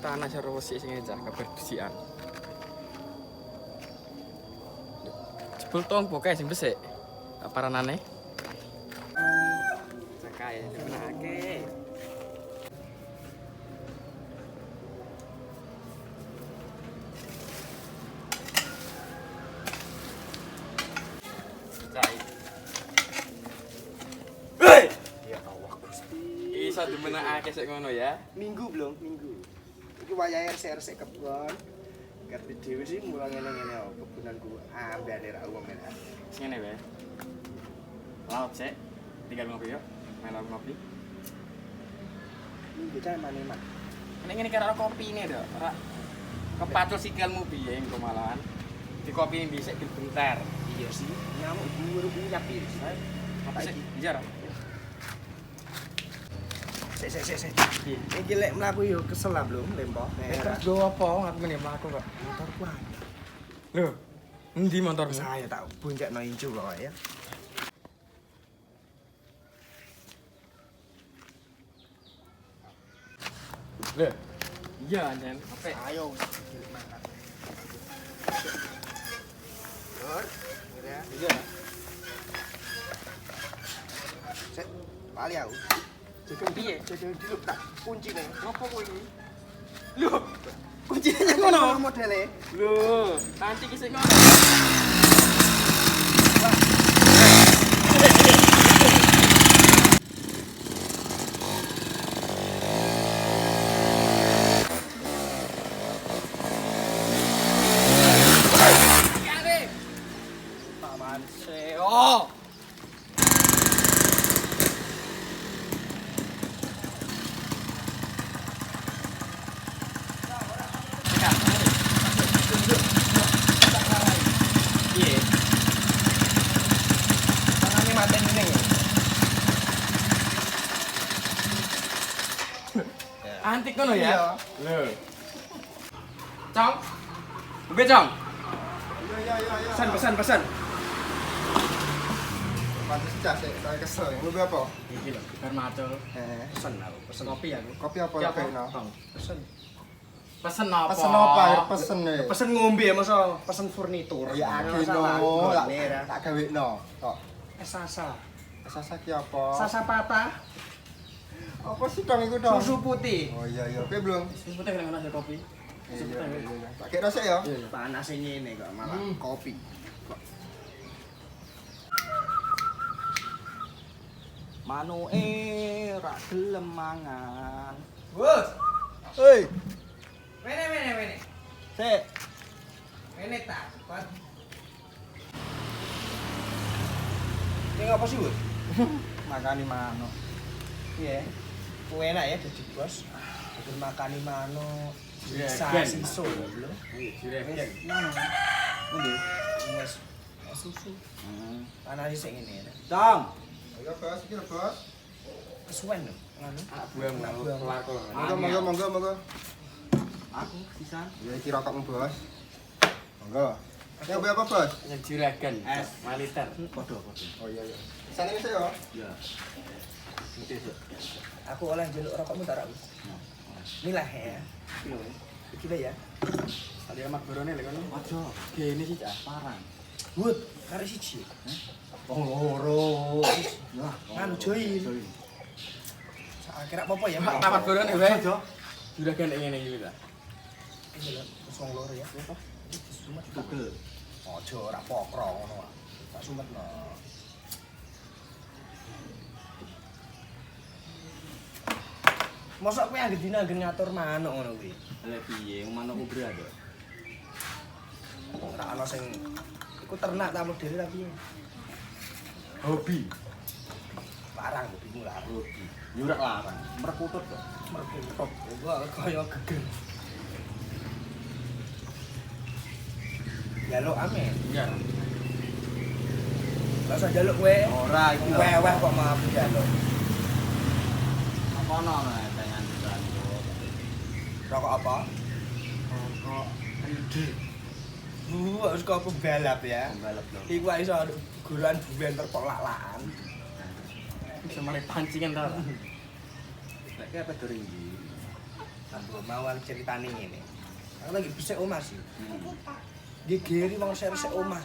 tanah cara resik sing ngejak kebersihan. Jebul tong bokae sing besik. Tak paranane. Cakae dimenake. Cai. Hei! Ya Allah Gusti. Iso dimenake sik ngono ya. Minggu belum? Minggu. Iki wayahe resik kebon. Karep dhewe sih mulang ngene-ngene kebunanku ambane ra wong men. Sing ngene wae. Laut sik. Tinggal ngopi yuk. Main ngopi. Minggu ta mane-mane. Nek ngene karo kopi ini dok. Ora kepacul sikilmu piye engko malahan. Di kopi ini dhisik bentar. Iya sih. Nyamuk buru minyak iki. Apa sih? Jar. Sik. Iki lek mlaku yo kesel lah belum lempo. Terus go apa? Aku meneh mlaku kok. Motorku aja. Lho, endi motormu? Saya tak buncakno incu kok ya. Lho. Iya, Jan. Apik. Ayo. Lur, ya. Iya. Sik, bali aku. Jaga piye? Jaga dulu tak kunci nih. Ngopo kowe iki? Lho, Kuncinya ngono? Modele. lho, nanti ki sik ngono. Paman seo. Piye? Tangannya mateni ning. Antik ngono ya? Iya. Lho. Cong. Oke, Cong. Pesan. Pantes cas saya kesel. Lu apa? Iki lho, bar macul. Pesen aku. Pesen kopi aku. Kopi apa Iya, lagi no? Bang. Pesen. Pesen apa? Pesen apa? Pesen nih. Pesen ngombe ya masa pesen furnitur. Ya Nggak akino, masalah. tak gawe no. Kok Sasa. sasa ki apa? Sasa patah, Apa sih dong iku dong? susu putih. Oh iya, oke belum. Wis putih kena nasi kopi. Iya. Tak kira sik ya. Panas ngene kok malah kopi. Manuke ra gelem mangan. Bos, Hei, mene. sik. Mene tak. Cepat. Ini apa sih, Bos? Makani manuk. Iya. Ku enak ya jadi bos. Jadi makani manuk. Bisa Juragan. siso lho. Juragan. Manuk. Ngendi? Wes susu. Panasi sik ngene ya. Dong. Ayo bos, iki lho bos. Kesuwen lho nganu. Buang lakon. Monggo. Aku pisan. Ya iki rokokmu bos. Monggo. Ya apa bos? Yang juragan. Es. Maliter. Podo. Oh iya. Pisan ini sik ya. Ya. Aku oleh njaluk rokokmu tak aku. Milah ya. Iki bae ya. Tadi amat borone lek ngono. Aja. Gene sih cah parang. Wut, karo siji. Wong loro. Ya, Nganu join. Sak kira apa ya, Pak? Amat borone wae. Aja. Juragan ngene iki ta. Ini lho, wong loro ya. Apa? Sumet Tugel. aja ora pokro ngono wae. Tak sumetno. Mosok kowe anggere dina anggere ngatur manuk ngono kuwi. Lah piye manukku berada? Ora ana sing iku ternak ta modele ta piye? Hobi. Larang bingung lah. Hobi. Nyurak larang. Merkutut kok. Merkutut. Gua kaya geger. Jaluk amen. Iya. Lah usah jaluk kowe. Ora iki lho. Weweh kok mau jaluk. Apa ono tangan dibantu. Rokok apa? Kok ide. Harus kok pembalap ya. Pembalap lho. Iku iso guruan buben terpok lak-lakan. Bisa mulai pancingan ta. Lek apa durung iki? mau ceritane ngene. Aku lagi besek omah sih. Gigeri wong sik omah.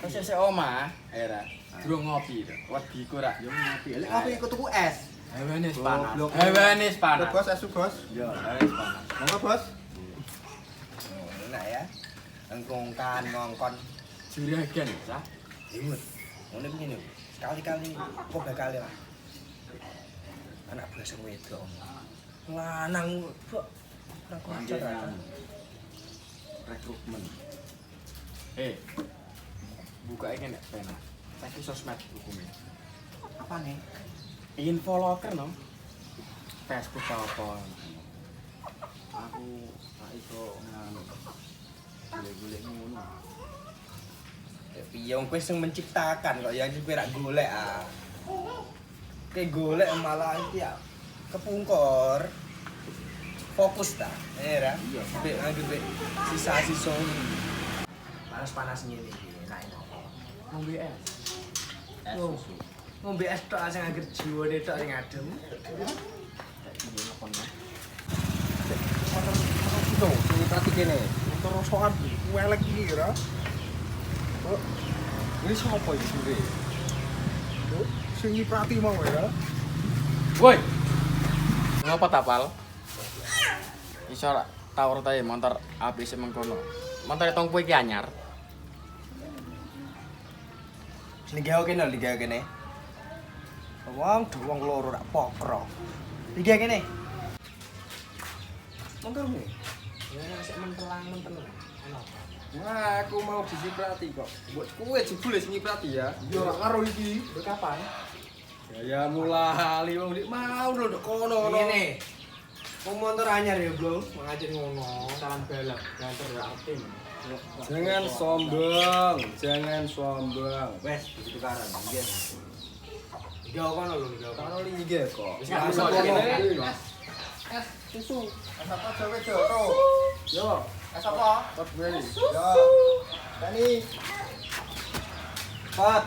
Terus sik omah, era. Durung ngopi to. Wedi ku ra yo ngopi. Lek ngopi iku tuku es. Hewane panas. Goblok. Hewane panas. Bos asu, Bos. Yo, hewane panas. Monggo, Bos. Enak ya. Engkongkan ngongkon Juragan, Cah. imut. Ngene begini. Sekali-kali kok bakal ya. Anak blaseng wedok. Lanang kok nang kanca ta. Rekrutmen. Buka iki nek pena. Saiki sosmed hukumnya. Apa nih? Info loker no. Facebook apa? Aku tak iso nganu. Golek-golek ngono. Piye wong kowe sing menciptakan kok ya kowe rak golek ah. Kowe golek malah iki ya kepungkur. Fokus ta. Ra. Iya. Mbek ngene sisa-sisa panas-panas ngene iki enak apa. Ngombe es. Es Oh. susu. Ngombe es tok sing angger jiwane tok sing adem. Kayak gini ngopon no. Itu sing tadi kene. Motor sokan welek iki kira. Oh. Ini sapa iki sure? Oh, sing nyiprati mau ya. Woi. Ngapa tapal? Iso ora tawur ta motor ABC mengkono. Motor tong kowe iki anyar. Liga kene, liga kene. Wong loro rak pokro. Liga kene. Motormu. Ya sik mentelang-mentelang. Ono apa? Wah, aku mau disiprati kok. Mbok kowe jebule sing nyiprati ya. Yo ora karo iki. Lho kapan? Ya mulai wong dik mau lho ndek kono. Ngene. Wong motor anyar ya, Bro. Mengajar ngono. Salam balap, nganter ya tim. Jangan sombong, jangan sombong. Wes, ditukaran. Nggih. Liga kono lho, liga kono. Karo liga kok. Wis nggak iso bisa kene. Es susu. Es apa jawe joro? Yo, es apa? Strawberry. Yo. Dani. Pat.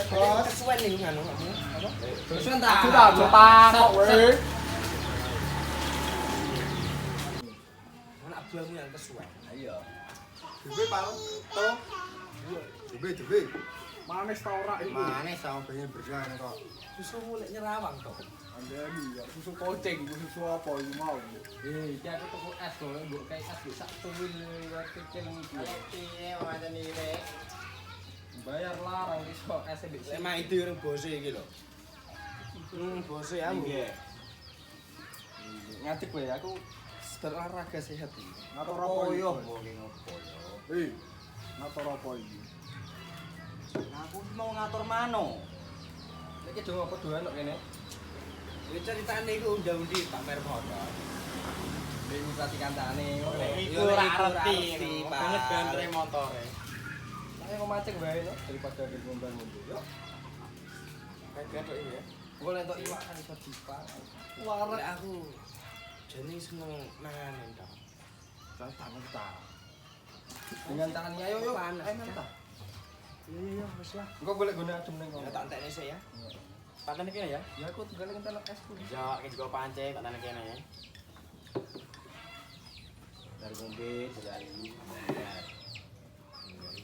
Bos, kesuwen nih nganu kamu. Apa? Kesuwen ta? Aku tak jopan kok weh. Anak buahmu yang kesuwen. Ayo. Debe pal. To. Debe. Manis ta ora iku? Manis sama pengen berjalan kok. Susu mulai nyerawang to. Andani ya susu kucing, susu apa iki mau? Iki aku tuku es lho, mbok kae es bisa tuwil kecil iki. Piye macam ini rek? Bayar larang iso es mbek Lema itu orang bose iki lho. Bose ya. Nggih. Ngadeg kowe aku berolahraga sehat iki. Ngatur apa iki? Ngatur apa iki? Aku mau ngatur mano. Iki do apa doan kok kene? Ya ceritane iku undang-undi pamer motor. Dewe prati kancane. Iku ora ngerti, Pak. Banget gantre motore. Saya mau macet bae no daripada ngombe-ngombe. Yo. Kayak gathok iki ya. Boleh entuk iwak kan iso dipak. Warek aku jane seneng mangan to. Jangan tangan ta. Dengan tangan ini ayo Panas, ayo ta. Iya wis lah. Engko golek gone adem ning Ya kono. tak entekne sik ya. Patene kene ya. Ya aku tinggal ngentel es ku. Ya, iki juga pancing kok tane kene ya. Dari ngombe dari.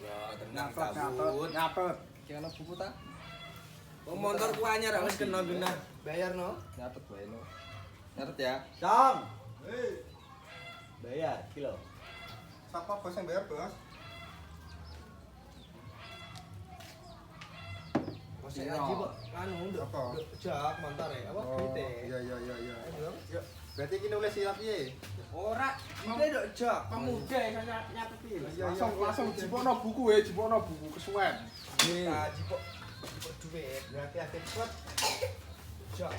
Ya tenang Nyatet. kabut. Kena buku ta? Wong motorku anyar wis kena genah. Bayar no. Nyatet bae no. Nyatet ya. Cang. Bayar kilo. Siapa bos yang bayar, Bos? Masih lagi kok anu nduk. Apa? Jak montore apa Oh, bite. iya. Ayo. Berarti iki nulis siap piye? Ora, iki nduk jak. Pemuda iso nyatet iki lho. Iya, Langsung jipokno buku jipokno buku kesuwen. Nah, jipok duit. Berarti akhir kuat. Jak.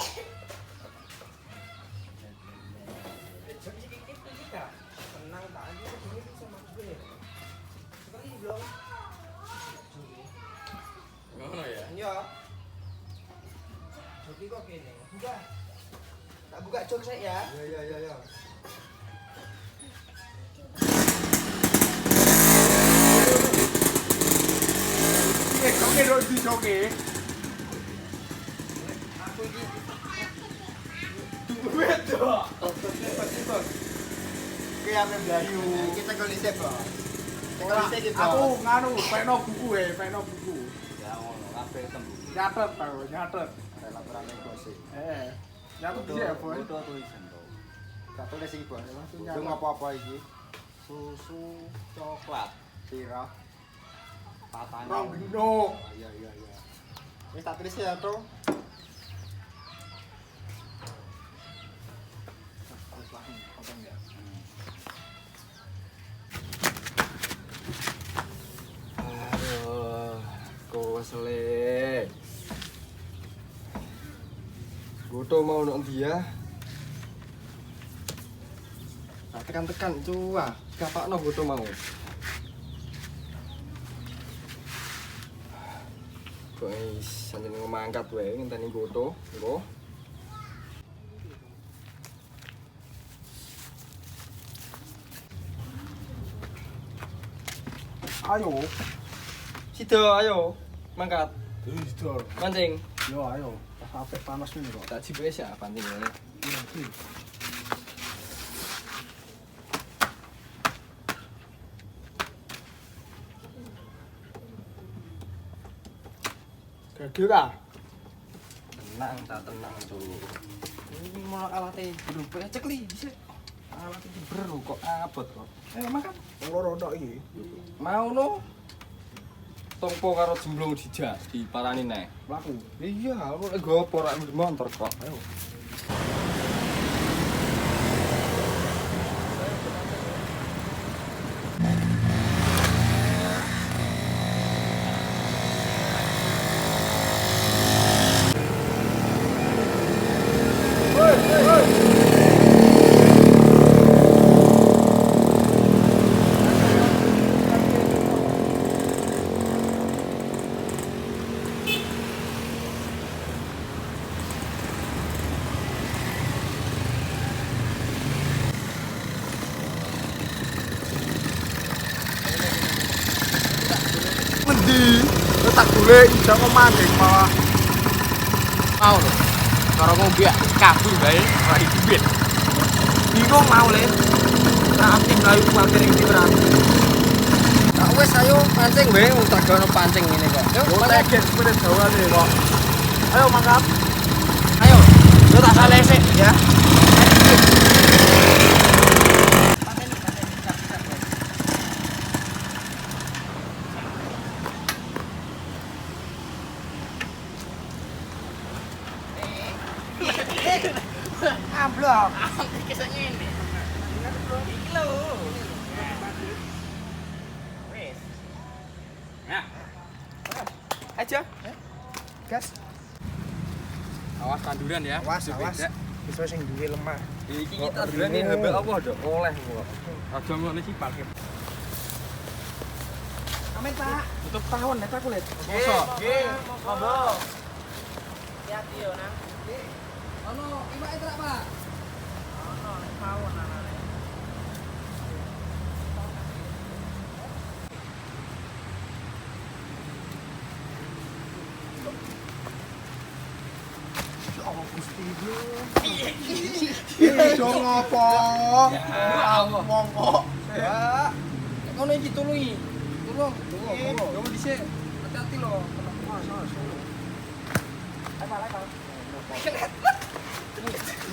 Jak iki iki ta. Tenang tak aja duit sama duit. Seperti belum. Ngono ya. Iya. Joki kok kene. Buka. Tak buka jok saya ya. Iya. Oke, do dijoke. Aku iki Duwe to. ame Melayu. Kita kondisi, Bro. Aku nganu, pekno buku pekno buku. Ya ngono, kabeh tembung. Nyatet tau, nyatet. Laporan negosiasi. Nyatet dhisik ya, Boy. Foto tulisan to. Tak tulis iki, Boy. Langsung Itu nyatet. apa-apa iki? Susu coklat. Pira? Patang. Rong gendok. Iya. Wis tak tulis ya, Bro. Aduh, kosle. Goto mau nang dia. Nah, tekan-tekan cuah. Kapakno goto mau. Guys, sambil ngomangkat wae ngenteni goto, engko. Ayo. Sido, ayo. Mangkat. Wis dor. Mancing. Yo ayo. Sampai panas nih kok. Tak cibe ya pancingnya. Gagil ah. Tenang, tak tenang tuh. Ini mau alatnya berubah cek li, bisa. Alatnya beru kok abot kok. Ayo makan. Loro tok iki. Mau no. Tompo karo jemblung dijak diparani neh. Laku. Iya, lu gopo rak motor kok. Ayo. Ngendi? Tak golek ijak kok mancing malah. Mau lho. Karo ngombe kabur bae ora duit. Bingung mau le. Tak aktif layu kuwatir iki berarti. Nah wes ayo pancing wae wong tak gono pancing ngene kok. Yuk, Kok teget sepeda jawane kok. Ayo mangkat. ayo. Yo tak saleh sik ya. Amblok. Kisah ngene. Iki lho. Wes. Nah, Aja. Gas. awas tanduran ya. Awas, Beda. awas. Wis sing duwe lemah. Iki Kok kita durane hambek apa ndok oleh kok. aja ngono sih parkir. Amin, Pak. Tutup tahun nek aku lihat. Mosok. Nggih, monggo. Hati-hati yo, Nang. Ono iwake terak, Pak. Ono pawon anane. Ijo ngopo? Monggo. Ya. Ngono iki tulungi. Tulung. Yo dhisik. Hati-hati lho.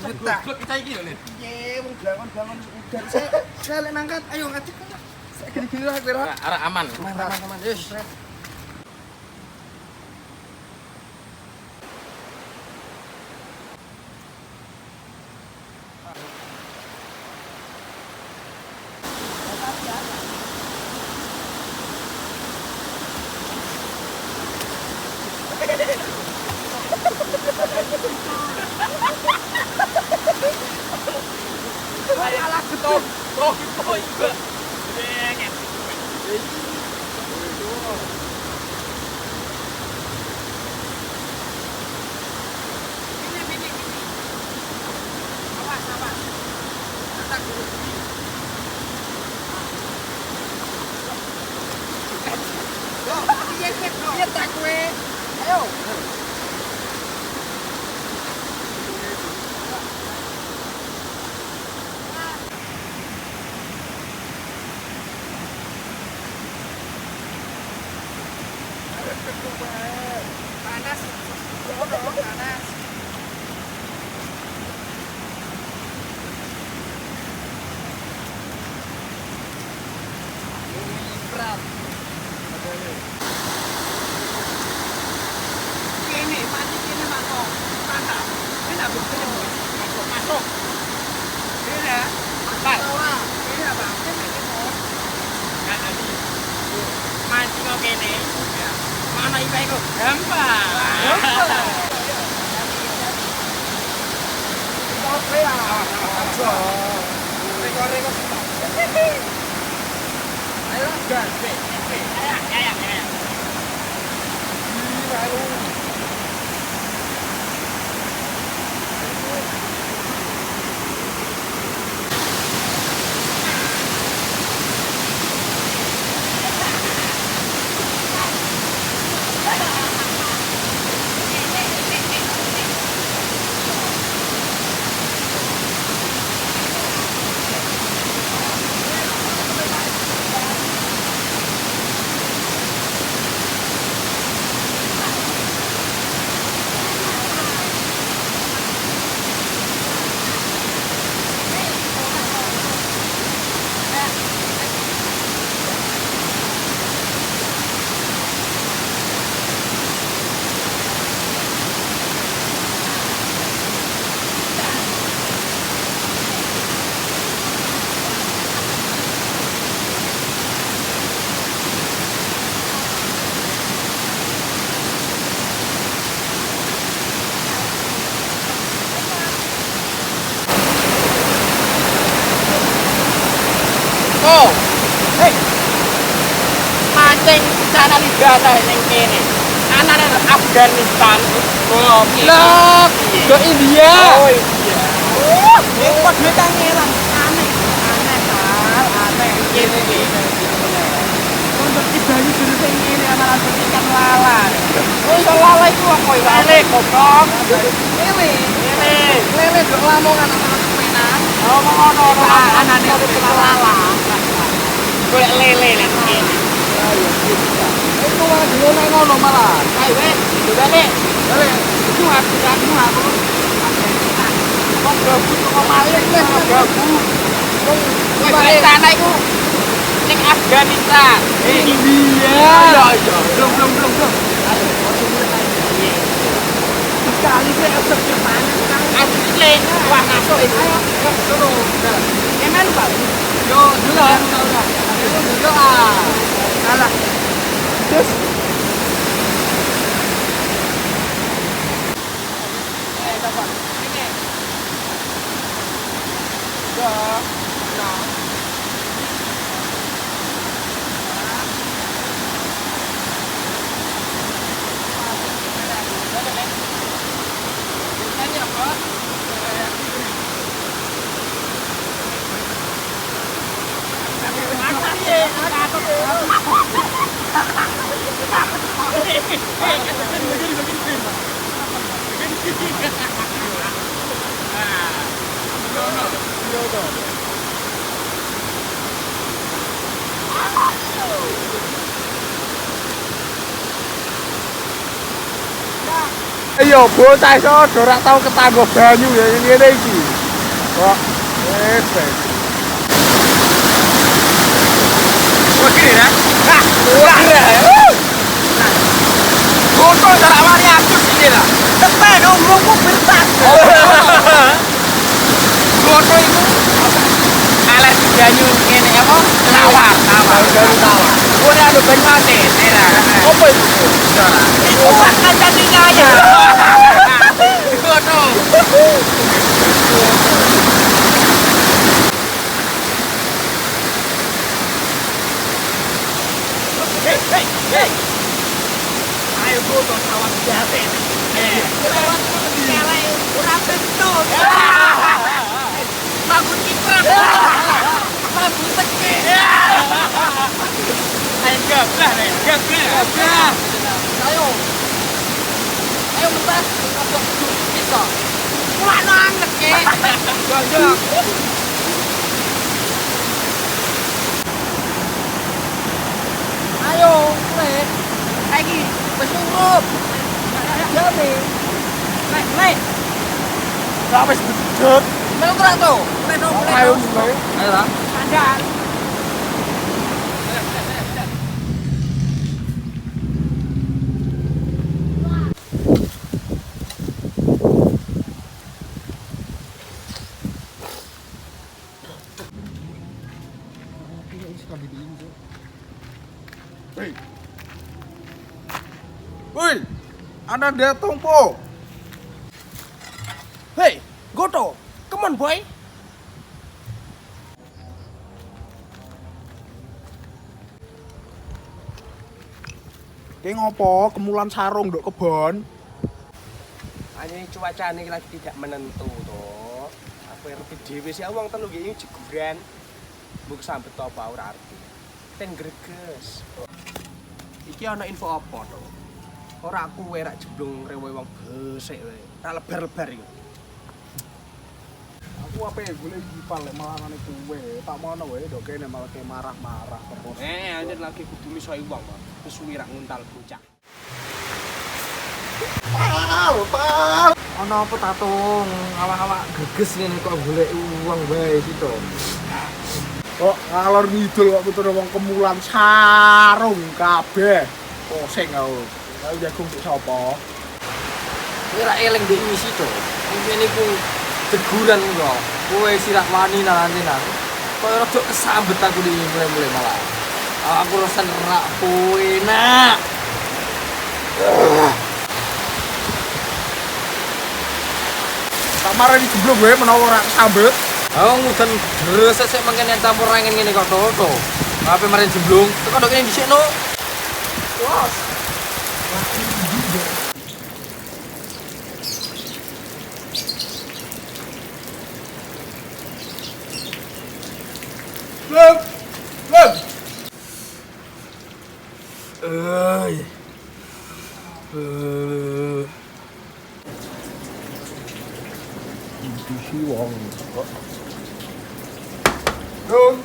Goblok kita iki lho, Lin. Piye wong galon-galon udan saya lek nangkat ayo ngadeg. Saya gini-gini lah kowe ra. Arek aman. Aman. Wis. Alah getop. Oh, iya. Dengen. Iya tak kowe. Ayo. Panas. Panas. Berat. Ini mati ini masuk. Mantap. Ini nak buktinya masuk masuk. Ini ya. Mantap. Ini apa? Kan tadi. Mancing kok kene. Mana iba iku? Gampang. Gampang. Oke ya. Rekor-rekor sih. Ayo gas, ya. Ayo. Oh, hei, mancing sana ligata yang kene. Anak Afghanistan, oh, lah, ke India. Oh iya. Ini kok duit ngilang. Aneh gini. Untuk ibani dulu sing ngene malah ikan lala. Oh, ikan lala itu apa ya? Lele goblok. Lele dok lamongan anak mainan. Oh, ngono anane ikan lala. Golek lele nek ngene. Itu malah dilone ngono malah. Ayo wes, dibalik. Balik. Itu aku. Kok gabut kok malih wes gabu. Wes sana iku ning Afghanistan. India. Iya. Belum. Sekali saya observasi mana sekarang. Asli. Wah, masuk itu. Terus. Emen, Pak. Yo, udah. Alah. Terus. Dapat. Ini. Nah. Ayo bocah iso ora tau ketanggo banyu ya ngene iki. Kok wis. Wah, gini ya. Nah, ora ya. Foto cara awalnya aku sini lah. Tepen umumku bertas. Foto itu alergi banyu ngene apa? Tawar. Banyu tawar. Ora ada banyu ate. Apa itu? Itu kancane ya. Foto. Hey. Ayo foto sawat jate. Ora bentuk. Bagus ciprat. Bagus teke. Ayo gablah. Ayo mentas kok bisa. Ora nanget ke. Gajah. Ayo, Lek. Saiki wis Ora wis gedhet. Melu ora to? Pleno. Ayo mulai. Ayo lah. Sandal. Woi, ana datang po. Hei, Goto, come on boy. Ki ngopo kemulan sarung nduk kebon? Hanya cuacanya lagi tidak menentu toh. Aku ngerti dhewe sih wong telu iki jeguran. Mbok sambet apa ora arti. Ten greges. Iki ana info apa to? Ora aku rak jemblung rewe wong besik wae. Tak lebar-lebar iki. Aku ape golek gipal lek malah ngene kuwe. Tak mono wae nduk kene malah ke marah-marah terus. Anjir lagi kudu miso wong kok. Wis suwi rak nguntal bocah. Ono apa tatung? Awak-awak geges ngene kok golek uang wae situ. Kok ngalor ngidul kok putere wong kemulan sarung kabeh. Pusing aku. Ayo jagung mbek sapa? Kowe ra eling ndek misi to. Iki niku teguran kok. Kowe sirak wani nanti nang. Kowe rada kesambet aku iki mulai-mulai malah. Aku rasa rak kowe nak. Tak marani jemblung wae menawa ora kesambet. Oh, ngudan deres sik mengkene campur angin ngene kok to. Ngapain mari jemblung? Tekan ndok kene dhisik no. Wos. Lep. Lep. Iki wong kok. Dong.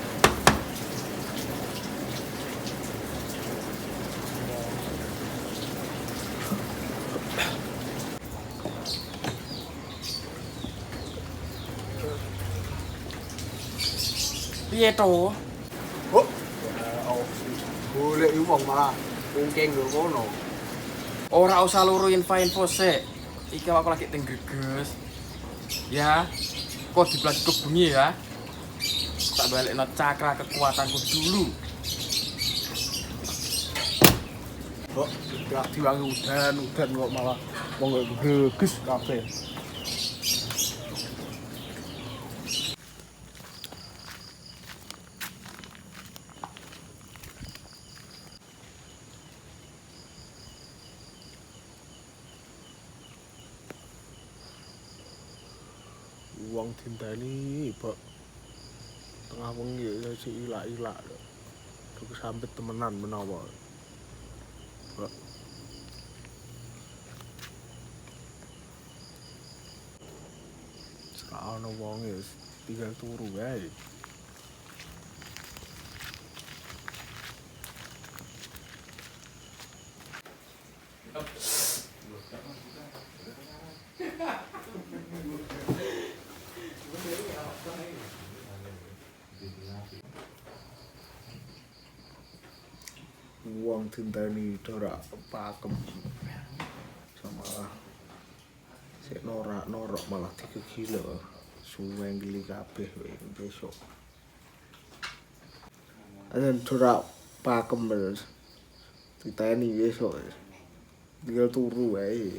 Piye to? Oh. Golek wong malah ungking lho kono. Ora usah luru info sik. Iki aku lagi teng greges. Ya. Kok diblas kebengi ya. Tak balikno cakra kekuatanku dulu. Kok gak diwangi udan kok malah wong kok greges kabeh. Wong dinteni, Pak. Tengah wengi si ilak-ilak lho. Terus sambet temenan menawa. Pak. Ora ana wong wis tinggal turu wae. Wong dinteni ora pakem. Sama sik norak malah dikegila. Suwenggili kabeh besok. Aden ora pakem terus. Diteni besok. Tinggal turu wae.